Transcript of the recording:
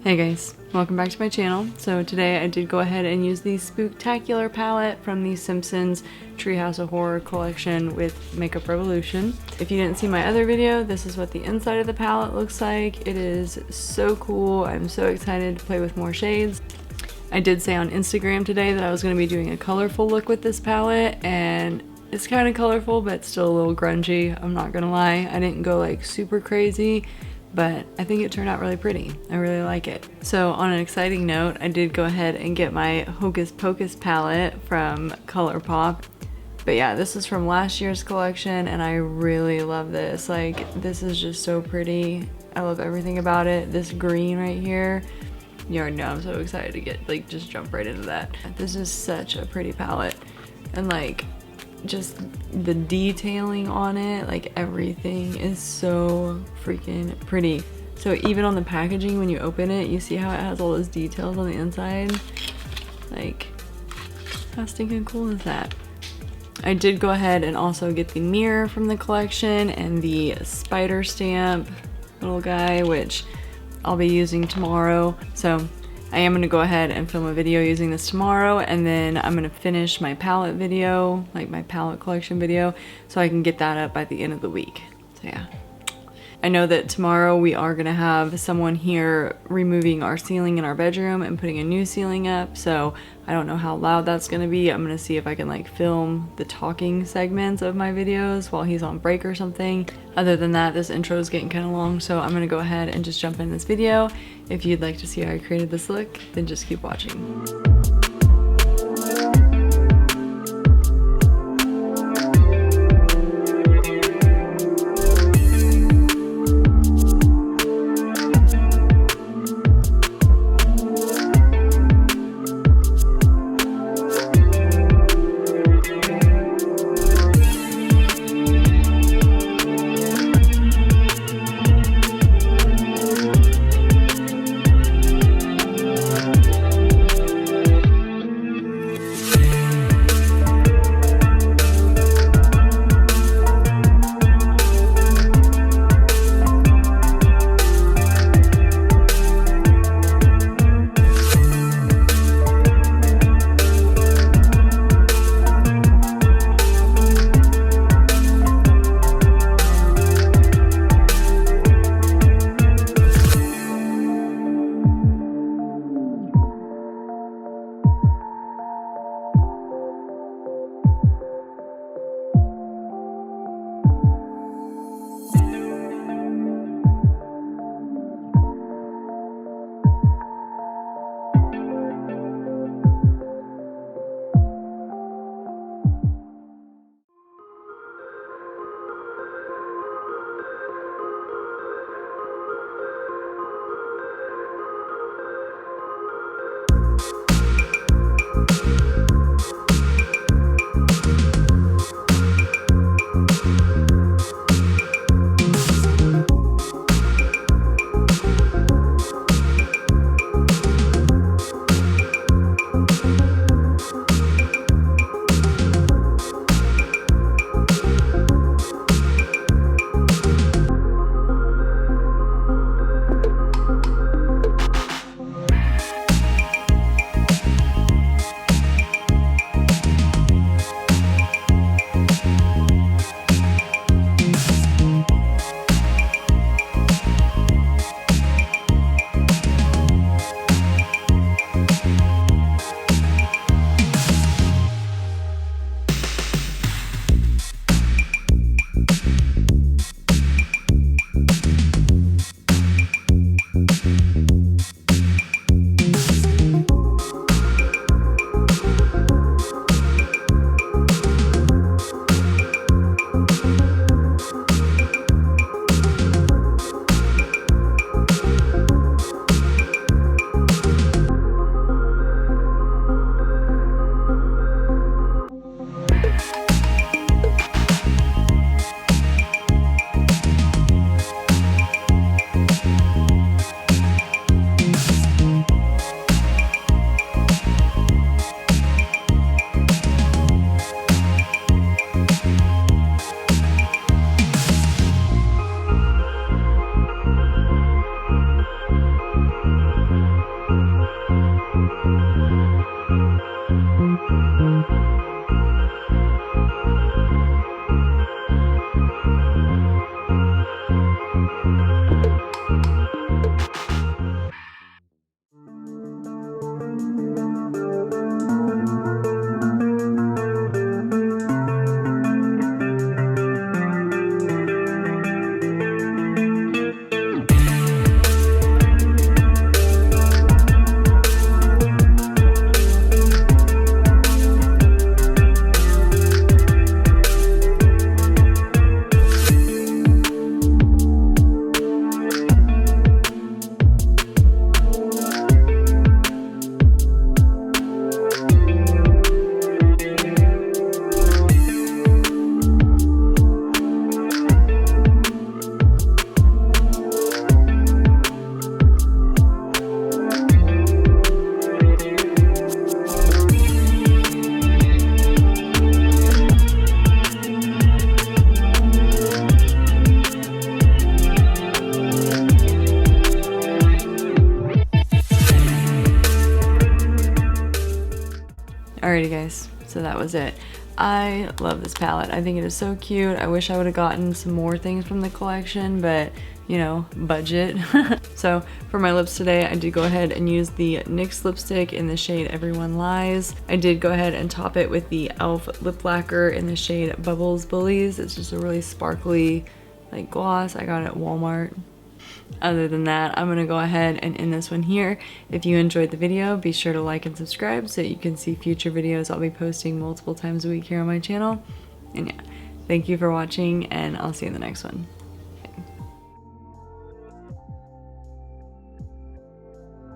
Hey guys, welcome back to my channel. So today I did go ahead and use the Spooktacular palette from the Simpsons Treehouse of Horror collection with Makeup Revolution. If you didn't see my other video, this is what the inside of the palette looks like. It is so cool. I'm so excited to play with more shades. I did say on Instagram today that I was going to be doing a colorful look with this palette, and it's kind of colorful but still a little grungy. I'm not gonna lie. I didn't go like super crazy, but I think it turned out really pretty. I really like it. So on an exciting note, I did go ahead and get my Hocus Pocus palette from ColourPop. But yeah, this is from last year's collection and I really love this. Like, this is just so pretty. I love everything about it. This green right here, you already know I'm so excited to get, like, just jump right into that. This is such a pretty palette. And like, just the detailing on it, like everything is so freaking pretty. So even on the packaging, when you open it, you see how it has all those details on the inside. Like, how stinking cool is that? I did go ahead and also get the mirror from the collection and the spider stamp little guy, which I'll be using tomorrow. So I am going to go ahead and film a video using this tomorrow, and then I'm going to finish my palette video, like my palette collection video, so I can get that up by the end of the week. So yeah. I know that tomorrow we are going to have someone here removing our ceiling in our bedroom and putting a new ceiling up, so I don't know how loud that's going to be. I'm going to see if I can like film the talking segments of my videos while he's on break or something. Other than that, this intro is getting kind of long, so I'm going to go ahead and just jump in this video. If you'd like to see how I created this look, then just keep watching. Alrighty guys, so that was it. I love this palette. I think it is so cute. I wish I would have gotten some more things from the collection, but you know, budget. So for my lips today, I did go ahead and use the NYX lipstick in the shade Everyone Lies. I did go ahead and top it with the e.l.f. lip lacquer in the shade Bubbles Bullies. It's just a really sparkly like gloss. I got it at Walmart. Other than that, I'm gonna go ahead and end this one here. If you enjoyed the video, be sure to like and subscribe so that you can see future videos I'll be posting multiple times a week here on my channel. And yeah, thank you for watching, and I'll see you in the next one.